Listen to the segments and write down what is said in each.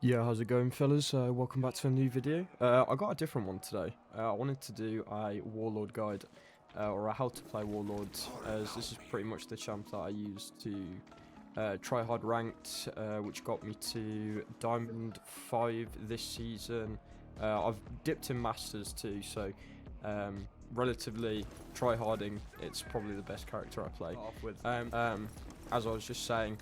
Yeah, how's it going, fellas? Welcome back to a new video. I got a different one today. I wanted to do a Warlord guide, or a how to play Warlords, as this is pretty much the champ that I used to try hard ranked, which got me to Diamond 5 this season. I've dipped in Masters too, so relatively try-harding, it's probably the best character I play off with. As I was just saying,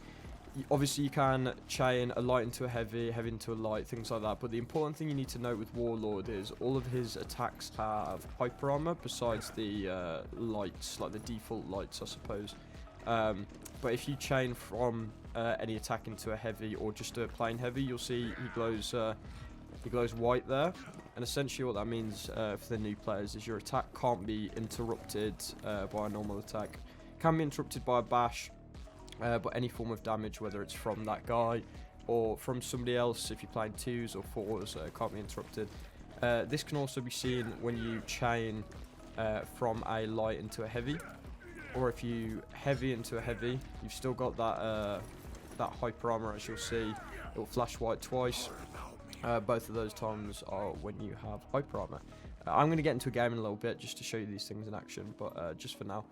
obviously you can chain a light into a heavy, heavy into a light, things like that, but the important thing you need to know with Warlord is all of his attacks have hyper armor besides the lights, like the default lights, I suppose. But if you chain from any attack into a heavy or just a plain heavy, you'll see he glows white there, and essentially what that means for the new players is your attack can't be interrupted by a normal attack. Can be interrupted by a bash, but any form of damage, whether it's from that guy or from somebody else, if you're playing 2s or 4s, can't be interrupted. This can also be seen when you chain from a light into a heavy, or if you heavy into a heavy, you've still got that hyper armor, as you'll see. It will flash white twice. Both of those times are when you have hyper armor. I'm going to get into a game in a little bit just to show you these things in action, but just for now,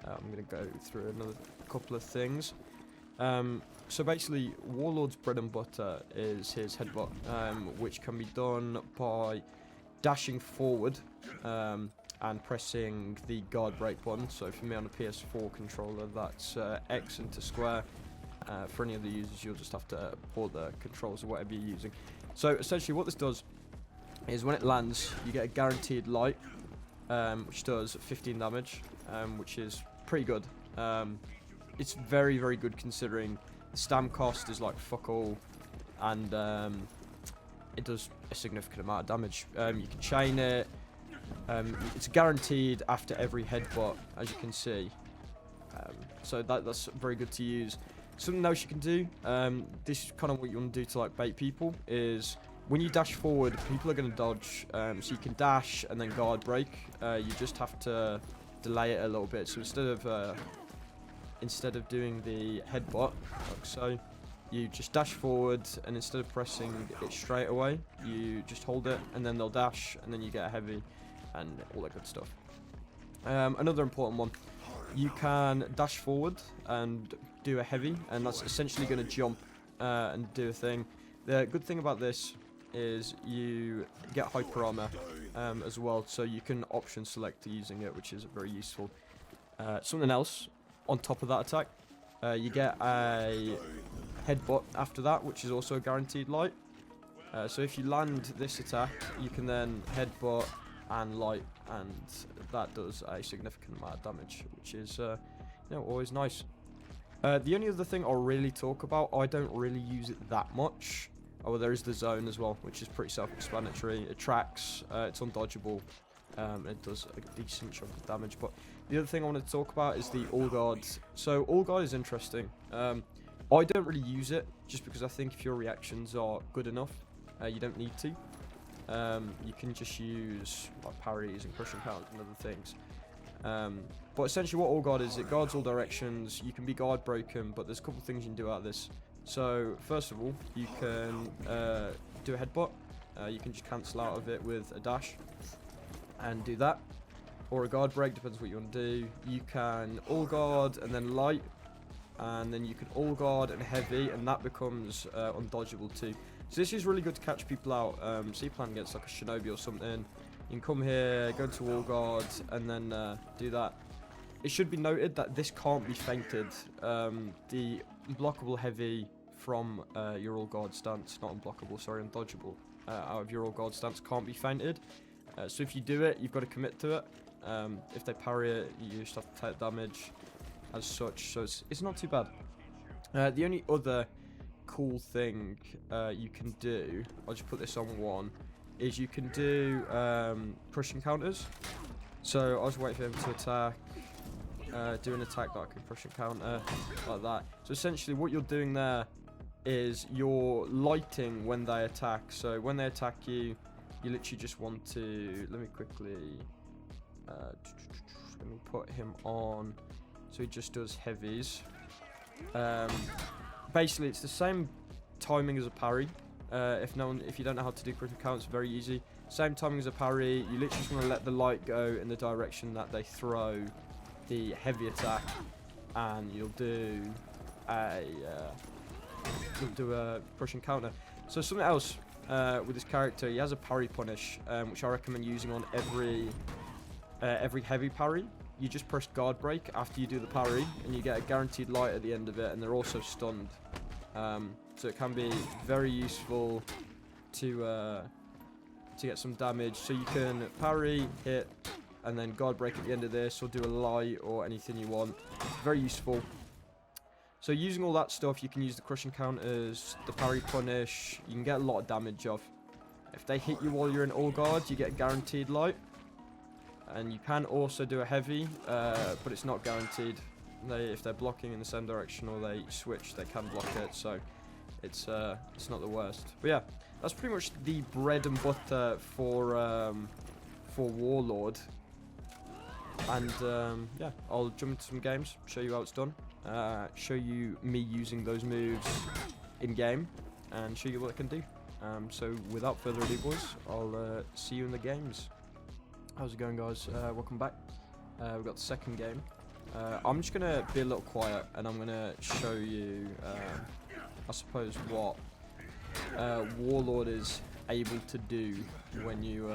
I'm going to go through another couple of things. So basically, Warlord's bread and butter is his headbutt, which can be done by dashing forward and pressing the guard break button. So for me on a PS4 controller, that's X into square. For any other users, you'll just have to pull the controls or whatever you're using. So essentially what this does is when it lands, you get a guaranteed light, which does 15 damage, which is pretty good. It's very, very good considering the stam cost is like fuck all, and it does a significant amount of damage. You can chain it. It's guaranteed after every headbutt, as you can see. So that's very good to use. Something else you can do, this is kind of what you want to do to like bait people, is when you dash forward, people are going to dodge, so you can dash and then guard break. You just have to delay it a little bit. So instead of doing the headbutt, like so, you just dash forward, and instead of pressing it straight away, you just hold it, and then they'll dash, and then you get a heavy, and all that good stuff. Another important one, you can dash forward and do a heavy, and that's essentially going to jump and do a thing. The good thing about this is you get hyper armor as well, so you can option select using it, which is very useful. Something else on top of that attack, you get a headbutt after that, which is also a guaranteed light. So if you land this attack, you can then headbutt and light, and that does a significant amount of damage, which is always nice. The only other thing I'll really talk about, I don't really use it that much. Oh, well, there is the zone as well, which is pretty self-explanatory. It tracks, it's undodgeable, it does a decent chunk of damage. But the other thing I want to talk about is the All Guard. So All Guard is interesting. I don't really use it, just because I think if your reactions are good enough, you don't need to. You can just use like parries and crushing counters and other things. But essentially what All Guard is, it guards all directions. You can be guard broken, but there's a couple of things you can do out of this. So first of all, you can do a headbutt. You can just cancel out of it with a dash and do that, or a guard break, depends what you want to do. You can all guard and then light, and then you can all guard and heavy, and that becomes undodgeable too. So this is really good to catch people out. So you're playing against like a shinobi or something, you can come here, go to all guard, and then do that. It should be noted that this can't be feinted. The unblockable heavy from your all guard stance, not unblockable, sorry, undodgeable, out of your all guard stance can't be feinted. So if you do it, you've got to commit to it. If they parry it, you just have to take damage as such, so it's not too bad. The only other cool thing you can do, I'll just put this on one, is you can do pushing counters. So I'll just wait for him to attack, do an attack that I can push and counter, like that. So essentially what you're doing there is you're lighting when they attack. So when they attack you, you literally just want to, let me quickly, let me put him on, so he just does heavies. Basically it's the same timing as a parry, If you don't know how to do critical counts, very easy. Same timing as a parry. You literally just want to let the light go in the direction that they throw the heavy attack, and you'll do a push and counter. So something else with this character, he has a parry punish, which I recommend using on every heavy parry. You just press guard break after you do the parry, and you get a guaranteed light at the end of it, and they're also stunned. So it can be very useful to get some damage. So you can parry, hit, and then guard break at the end of this, or do a light, or anything you want. Very useful. So using all that stuff, you can use the crushing counters, the parry punish. You can get a lot of damage off. If they hit you while you're in all guard, you get a guaranteed light. And you can also do a heavy, but it's not guaranteed. If they're blocking in the same direction or they switch, they can block it. So it's not the worst. But yeah, that's pretty much the bread and butter for Warlord. And yeah, I'll jump into some games, show you how it's done, show you me using those moves in game, and show you what it can do. So without further ado, boys, I'll see you in the games. How's it going, guys? Welcome back. We've got the second game. I'm just gonna be a little quiet, and I'm gonna show you, I suppose, what Warlord is able to do when you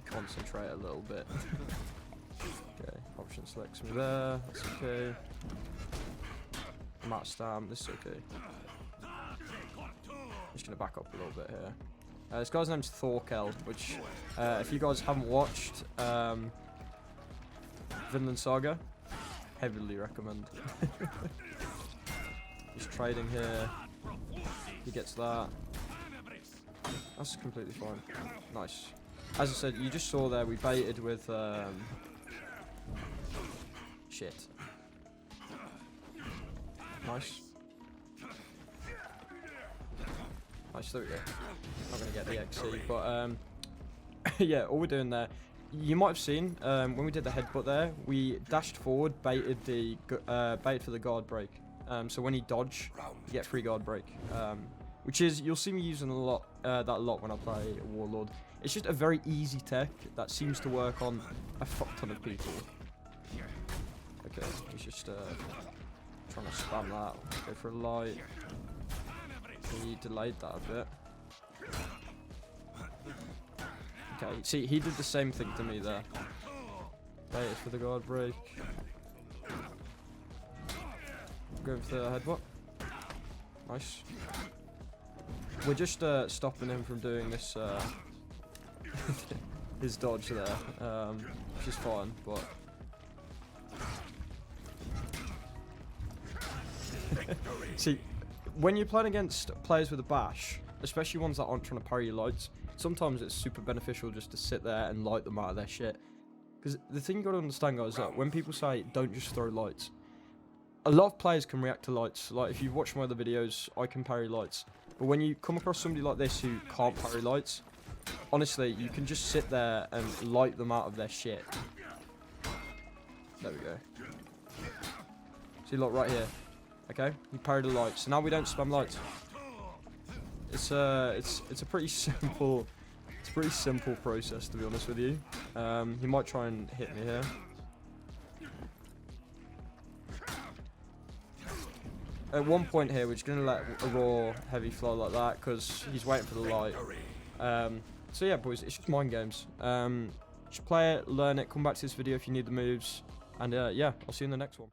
concentrate a little bit. Okay, option selects me there. That's okay. Matt Stam, this is okay. I'm just gonna back up a little bit here. This guy's name's Thorkel, which, if you guys haven't watched Vinland Saga, heavily recommend. He's trading here. He gets that. That's completely fine. Nice. As I said, you just saw there, we baited with shit. Nice. Nice, there we go. Not going to get the XC, but yeah, all we're doing there, you might have seen, when we did the headbutt there, we dashed forward, baited for the guard break. So when you dodge, you get free guard break. Which is, you'll see me using that a lot when I play Warlord. It's just a very easy tech that seems to work on a fuck ton of people. Okay, he's just trying to spam that. Go for a light. He delayed that a bit. Okay, see, he did the same thing to me there. Waited for the guard break. Go for the headbutt. Nice. We're just stopping him from doing this, his dodge there, which is fine, but... See, when you're playing against players with a bash, especially ones that aren't trying to parry your lights, sometimes it's super beneficial just to sit there and light them out of their shit. Because the thing you got to understand, guys, is that when people say don't just throw lights, a lot of players can react to lights. Like, if you've watched my other videos, I can parry lights. But when you come across somebody like this who can't parry lights, honestly, you can just sit there and light them out of their shit. There we go. See, look, right here. Okay, we parried the lights. So now we don't spam lights. It's a pretty simple, process, to be honest with you. He might try and hit me here. At one point here, we're just going to let a raw heavy flow like that, because he's waiting for the light. So yeah, boys, it's just mind games. Just play it, learn it, come back to this video if you need the moves. And yeah, I'll see you in the next one.